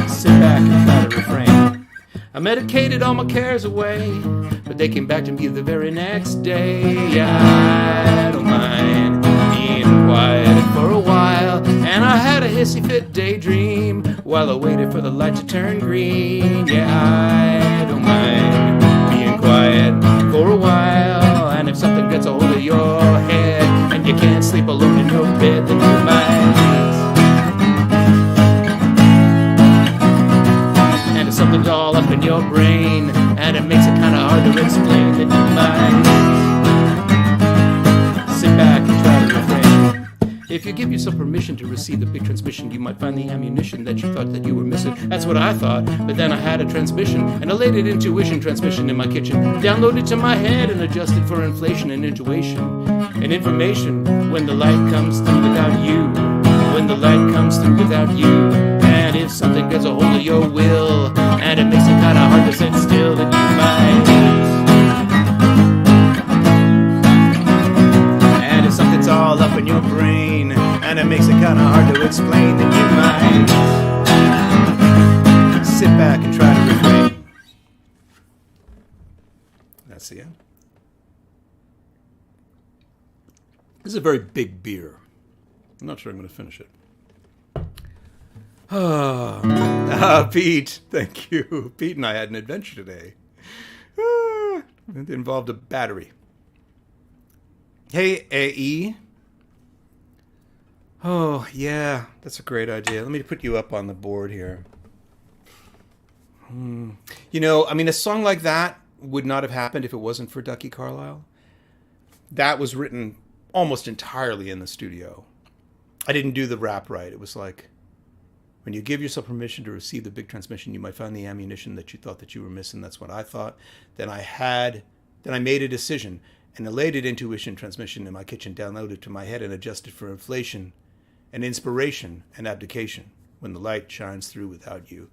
sit back and try to refrain. I medicated all my cares away, but they came back to me the very next day. Yeah, I don't mind being quiet for a while. And I had a hissy fit daydream while I waited for the light to turn green. Yeah, I don't mind being quiet for a while. And if something gets a hold of your head and you can't sleep alone in your bed, then you might. And if something's all up in your brain and it makes it kind of hard to explain, then you might sit back and try to refrain. If you give yourself permission to receive the big transmission, you might find the ammunition that you thought that you were missing. That's what I thought, but then I had a transmission, an elated intuition transmission in my kitchen, downloaded to my head and adjusted for inflation and intuition and information. When the light comes through without you, when the light comes through without you, and if something gets a hold of your will and it makes it kind of hard to sit still, then you might. And if something's all up in your brain and it makes it kind of hard to explain, then you might sit back and try to refrain. That's the end. This is a very big beer. I'm not sure I'm going to finish it. Pete, thank you. Pete and I had an adventure today. It involved a battery. Hey, AE. Oh, yeah, that's a great idea. Let me put you up on the board here. You know, I mean, a song like that would not have happened if it wasn't for Ducky Carlisle. That was written almost entirely in the studio. I didn't do the rap right. It was like, when you give yourself permission to receive the big transmission, you might find the ammunition that you thought that you were missing. That's what I thought. Then I made a decision, an elated intuition transmission in my kitchen, downloaded to my head and adjusted for inflation and inspiration and abdication when the light shines through without you.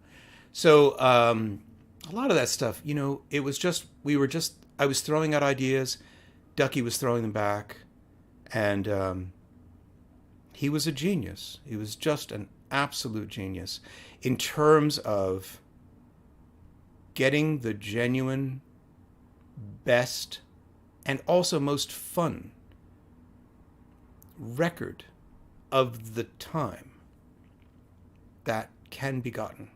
So a lot of that stuff, you know, it was just, I was throwing out ideas. Ducky was throwing them back. And he was a genius. He was just an absolute genius in terms of getting the genuine, best, and also most fun record of the time that can be gotten.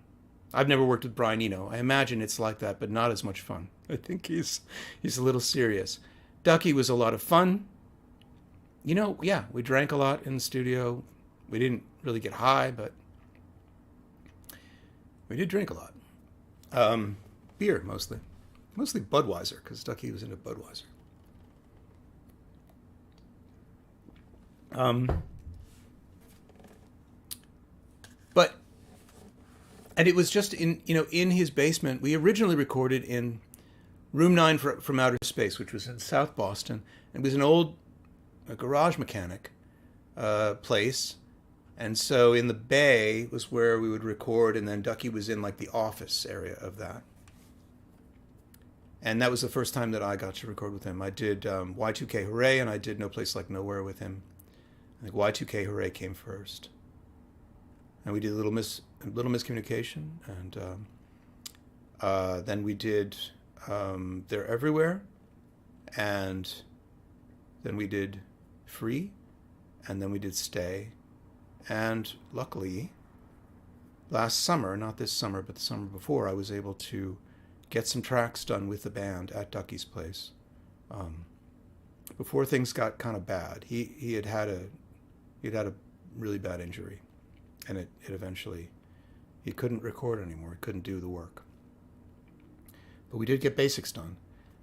I've never worked with Brian Eno. I imagine it's like that, but not as much fun. I think he's a little serious. Ducky was a lot of fun. You know, yeah, we drank a lot in the studio. We didn't really get high, but we did drink a lot. Beer, mostly. Mostly Budweiser, because Ducky was into Budweiser. And it was just in his basement. We originally recorded in Room 9 from Outer Space, which was in South Boston. It was an old garage mechanic place. And so in the bay was where we would record, and then Ducky was in like the office area of that. And that was the first time that I got to record with him. I did Y2K Hooray, and I did No Place Like Nowhere with him. I think Y2K Hooray came first. And we did Little Miscommunication, and then we did They're Everywhere, and then we did Free, and then we did Stay. And luckily, last summer, not this summer, but the summer before, I was able to get some tracks done with the band at Ducky's place. Before things got kind of bad, he had a really bad injury, and it eventually, he couldn't record anymore. He couldn't do the work. But we did get basics done,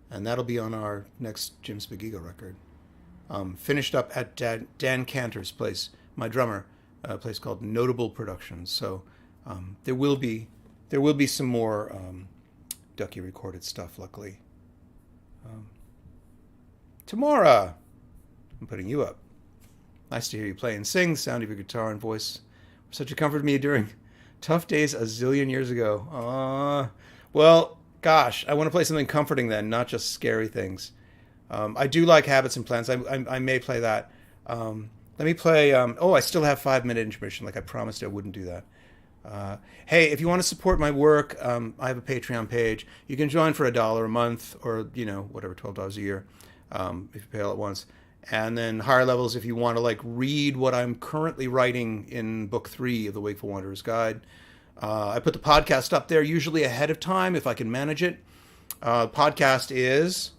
and that'll be on our next Jim Spagigo record. Finished up at Dan Cantor's place, my drummer, a place called Notable Productions. So there will be some more Ducky recorded stuff, luckily. Tamara, I'm putting you up. Nice to hear you play and sing. The sound of your guitar and voice were such a comfort to me during tough days a zillion years ago. Well, gosh, I want to play something comforting then, not just scary things. I do like Habits and Plans. I may play that. Let me play... I still have 5-minute intermission, like I promised I wouldn't do that. Hey, if you want to support my work, I have a Patreon page. You can join for $1 a month, or, whatever, $12 a year, if you pay all at once. And then higher levels if you want to read what I'm currently writing in book 3 of the Wakeful Wanderer's Guide. I put the podcast up there usually ahead of time if I can manage it. Podcast is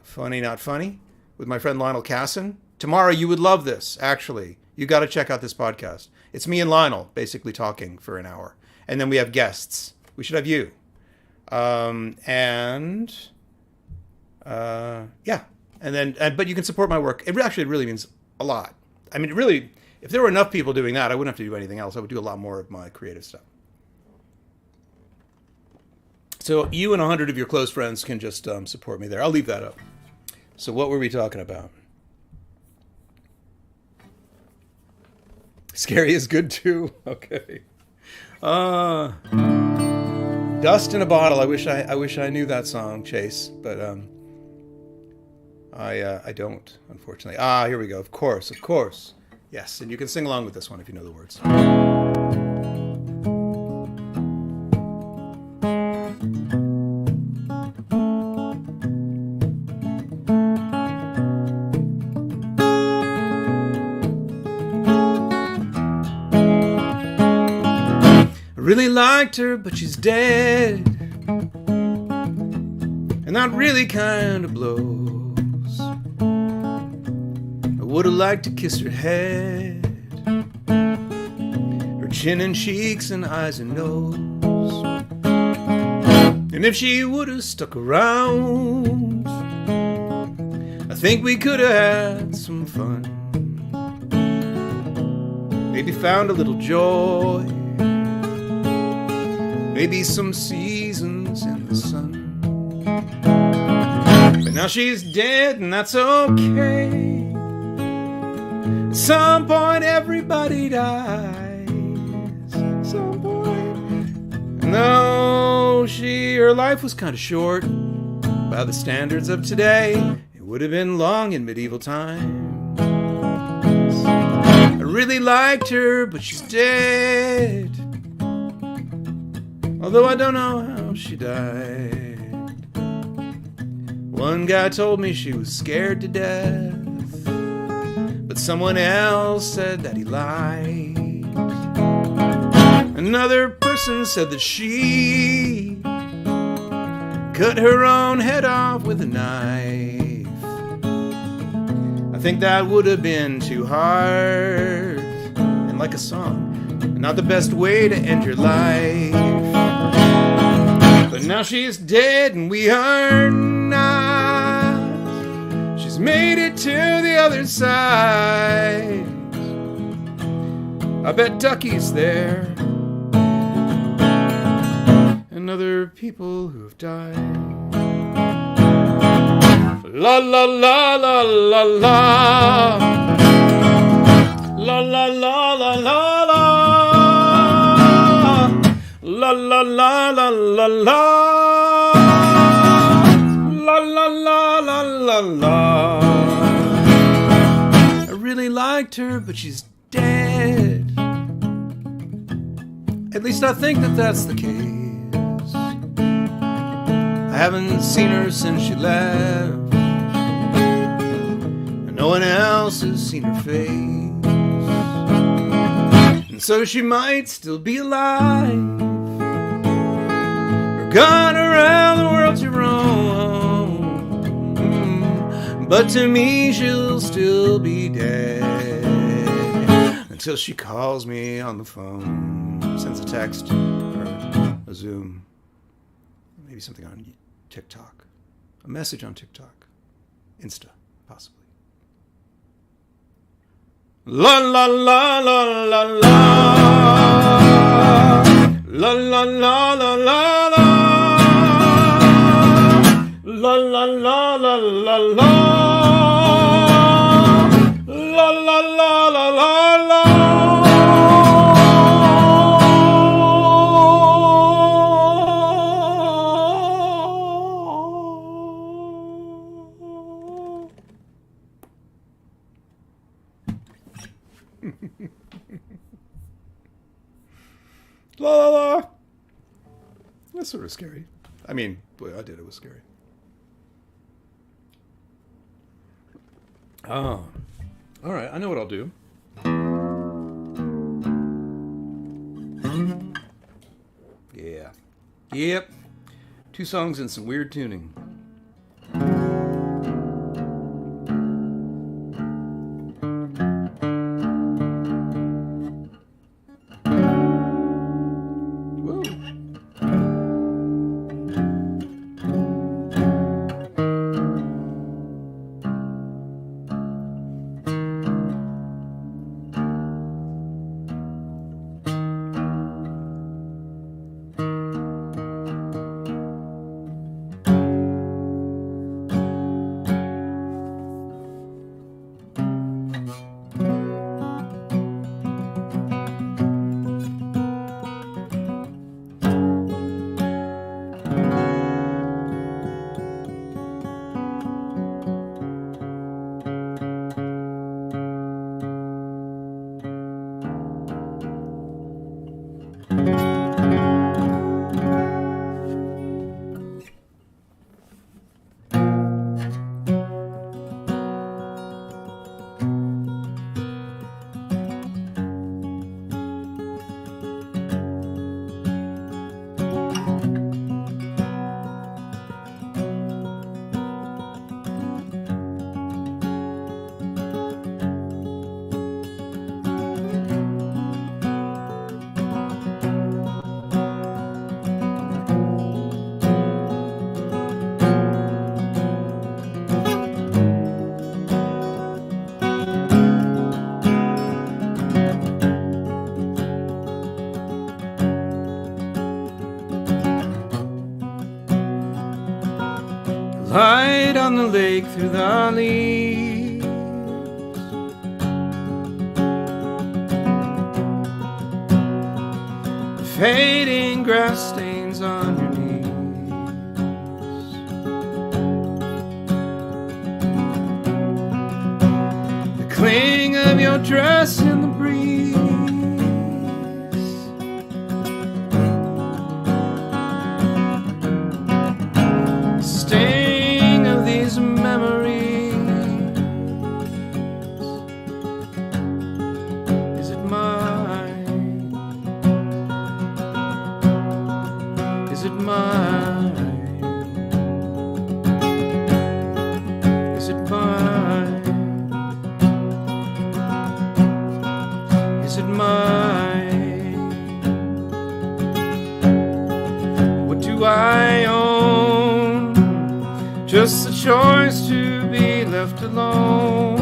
Funny Not Funny with my friend Lionel Casson. Tomorrow you would love this, actually. You got to check out this podcast. It's me and Lionel basically talking for an hour. And then we have guests. We should have you. Yeah. And then, but you can support my work. It really means a lot. I mean, really, if there were enough people doing that, I wouldn't have to do anything else. I would do a lot more of my creative stuff. So you and 100 of your close friends can just support me there. I'll leave that up. So what were we talking about? Scary is good too. Okay. Dust in a Bottle. I wish I knew that song, Chase, but I don't, unfortunately. Here we go. Of course. Yes, and you can sing along with this one if you know the words. I really liked her, but she's dead, and that really kind of blows. I would have liked to kiss her head, her chin and cheeks and eyes and nose. And if she would have stuck around, I think we could have had some fun. Maybe found a little joy, maybe some seasons in the sun. But now she's dead, and that's okay. At some point everybody dies. At some point. No, her life was kind of short. By the standards of today, it would have been long in medieval times. I really liked her, but she's dead. Although I don't know how she died. One guy told me she was scared to death, but someone else said that he lied. Another person said that she cut her own head off with a knife. I think that would have been too hard, and like a song, not the best way to end your life. But now she's dead and we are not. She's made it to the other side. I bet Ducky's there, and other people who have died. La la la la la la. La la la la la la. La la la la la la. la. I really liked her, but she's dead. At least I think that that's the case. I haven't seen her since she left, and no one else has seen her face. And so she might still be alive, or gone around the world to roam. But to me she'll still be dead until she calls me on the phone, sends a text or a Zoom, maybe something on TikTok, a message on TikTok, Insta, possibly. La la la la la la, la la la la la la, la la la la la la, la la la la la la. La la la. That's sort of scary. I mean, boy, I did. It was scary. Oh. All right. I know what I'll do. Yeah. Yep. 2 songs and some weird tuning. Light on the lake through the leaves, fading grass stains on your knees, the cling of your dress in the breeze, I own just the choice to be left alone.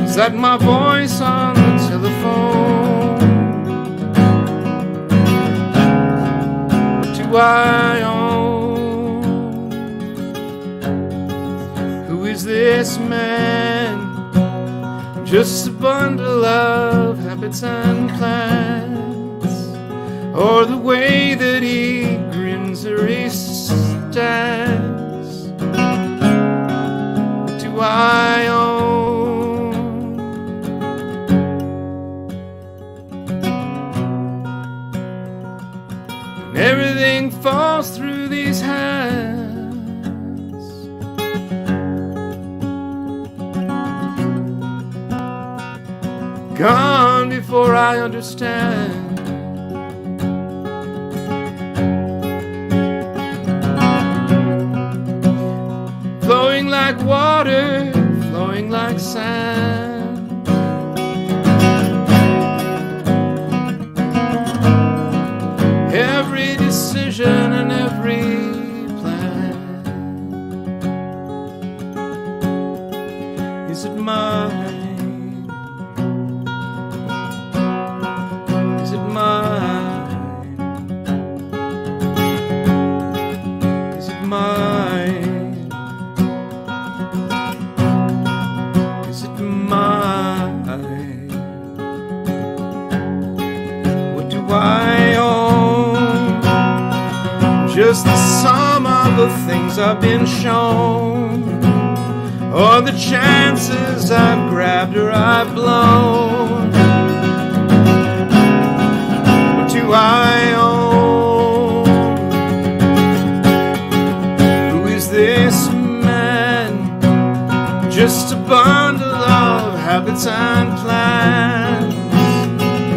Is that my voice on the telephone? What do I own? Who is this man? Just a bundle of habits and plans, or the way that he grins or he stands. gone before I understand. Flowing like water, flowing like sand. Every decision and every plan. Is it mine? Is it mine? Is it mine? Is it mine? What do I own? Just the sum of the things I've been shown, or the chances I've grabbed or I've blown. What do I own? Who is this man? Just a bundle of habits and plans,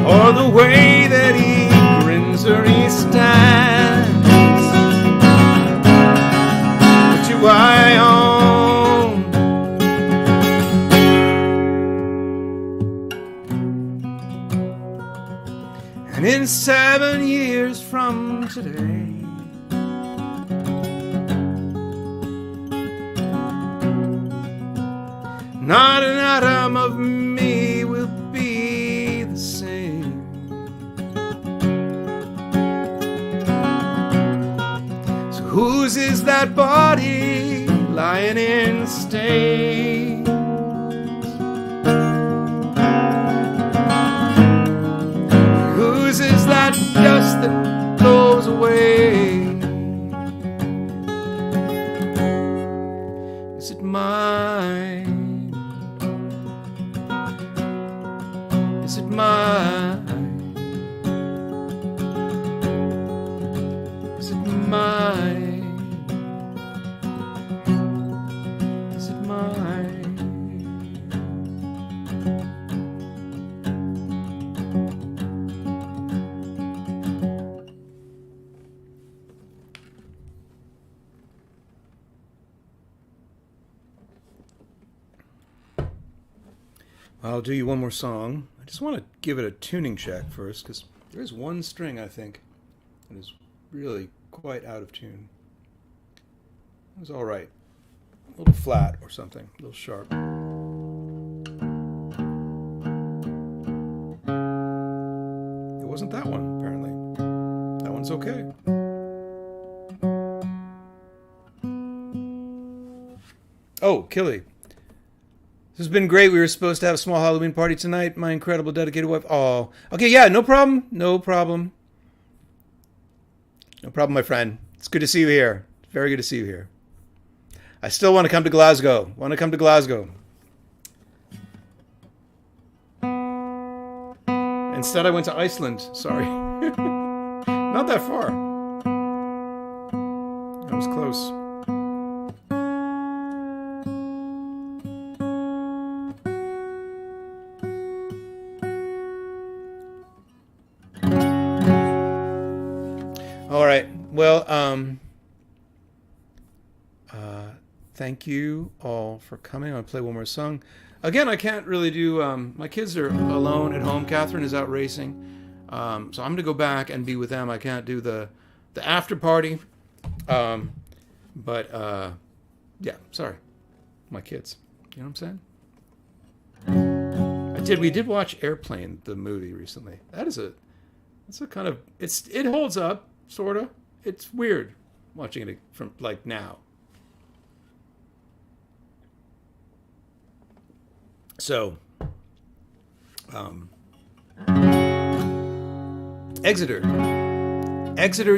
or the way that he grins or he stands. What do I own? And in 7 years from today, not an atom of me will be the same. So whose is that body lying in stains? Whose is that dust that blows away? Is it mine? Is it mine? Is it mine? Is it mine? I'll do you one more song. I just want to give it a tuning check first, because there's one string, I think, that is really quite out of tune. It was all right. A little flat or something, a little sharp. It wasn't that one, apparently. That one's okay. Oh, Killy. This has been great. We were supposed to have a small Halloween party tonight. My incredible dedicated wife. Oh, okay. Yeah, no problem. No problem. No problem, my friend. It's good to see you here. Very good to see you here. I still want to come to Glasgow. Instead, I went to Iceland. Sorry. Not that far. I was close. All right. Well, thank you all for coming. I'll play one more song. Again, I can't really do. My kids are alone at home. Catherine is out racing, so I'm going to go back and be with them. I can't do the after party, but yeah. Sorry, my kids. You know what I'm saying? We did watch Airplane, the movie, recently. That's a kind of it holds up. Sorta. It's weird watching it from like now. So, Exeter,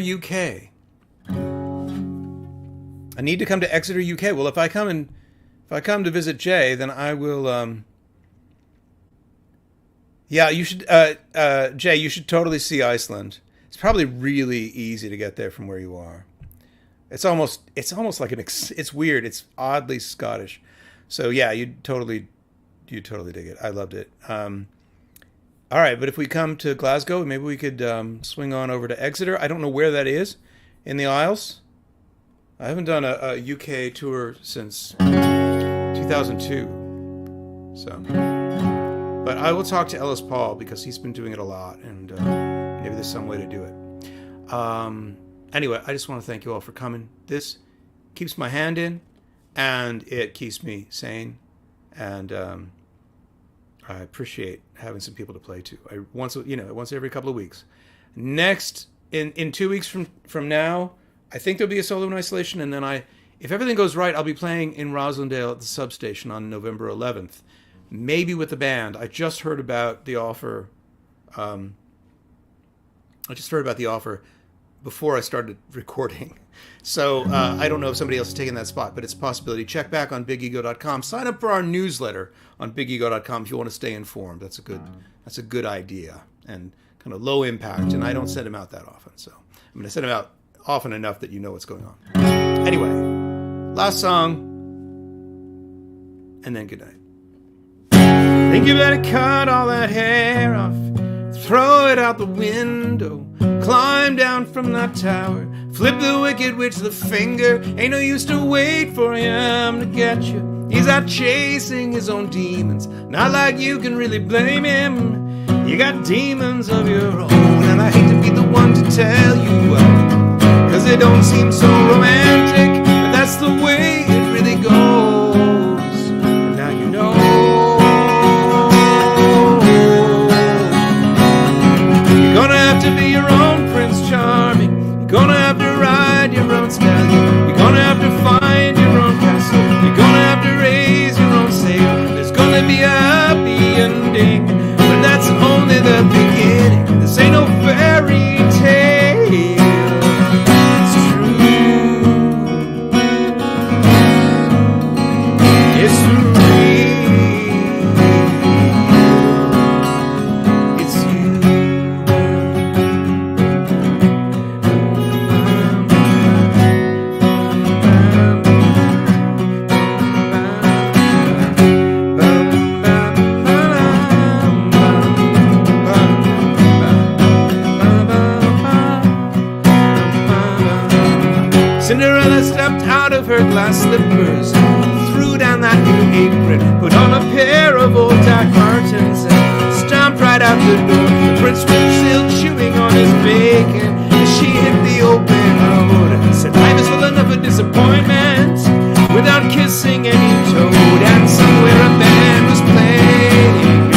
UK. I need to come to Exeter, UK. Well, if I come to visit Jay, then I will. Yeah, you should. Jay, you should totally see Iceland. It's probably really easy to get there from where you are. It's almost like it's weird. It's oddly Scottish. So yeah, you'd totally dig it. I loved it. All right, but if we come to Glasgow, maybe we could swing on over to Exeter. I don't know where that is in the Isles. I haven't done a UK tour since 2002. So, but I will talk to Ellis Paul because he's been doing it a lot, and maybe there's some way to do it. Anyway, I just want to thank you all for coming. This keeps my hand in, and it keeps me sane, and I appreciate having some people to play to. Once every couple of weeks. Next, in 2 weeks from now, I think there'll be a Solo in Isolation, and then if everything goes right, I'll be playing in Roslindale at the Substation on November 11th, maybe with the band. I just heard about the offer. Before I started recording. So I don't know if somebody else is taking that spot, but it's a possibility. Check back on bigego.com. Sign up for our newsletter on bigego.com if you want to stay informed. That's a good idea and kind of low impact. And I don't send them out that often. So I send them out often enough that you know what's going on. Anyway, last song, and then good night. Think you better cut all that hair off, throw it out the window, climb down from that tower, flip the wicked witch the finger. Ain't no use to wait for him to get you. He's out chasing his own demons. Not like you can really blame him. You got demons of your own, and I hate to be the one to tell you why, 'cause it don't seem so romantic, but that's the way it really goes. And now you know. You're gonna have to be your own Prince Charming. You're gonna have to ride your own stallion. You're gonna have to find your own castle. You're gonna have to raise your own sail. There's gonna be a happy ending, but that's only the beginning. This ain't no fairy tale. It's true. It's real. It's you. Cinderella stepped out of her glass slippers, threw down that new apron, put on a pair of old Doc Martens, and stomped right out the door. The prince was still chewing on his bacon as she hit the open road. Said, life is full enough of disappointment without kissing any toad. And somewhere a band was playing.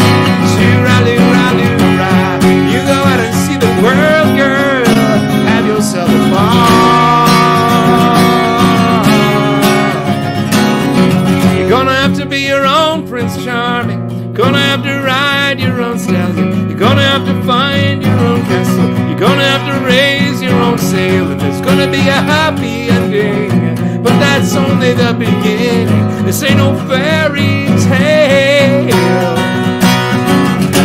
Shoo-ra-loo-ra-loo-ra. You go out and see the world, girl. Have yourself a ball. Gonna have to be your own Prince Charming. Gonna have to ride your own stallion. You're gonna have to find your own castle. You're gonna have to raise your own sail. And there's gonna be a happy ending, but that's only the beginning. This ain't no fairy tale.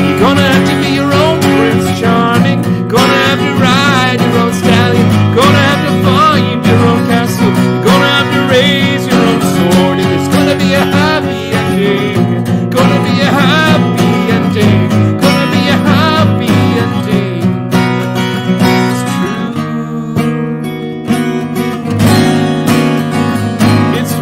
You're gonna have to be your own Prince Charming. Gonna have to ride your own stallion. Gonna have to find your own castle. You're gonna have to raise your own sword. And it's gonna be a happy ending. Gonna be a happy ending. Gonna be a happy ending. It's true. It's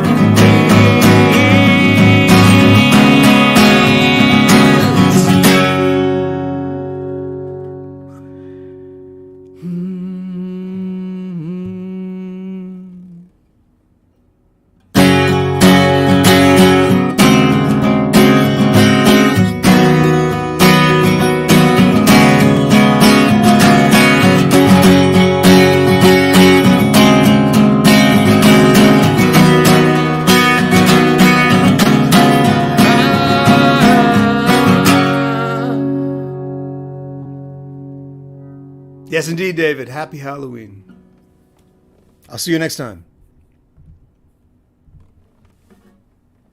Yes, indeed, David. Happy Halloween. I'll see you next time.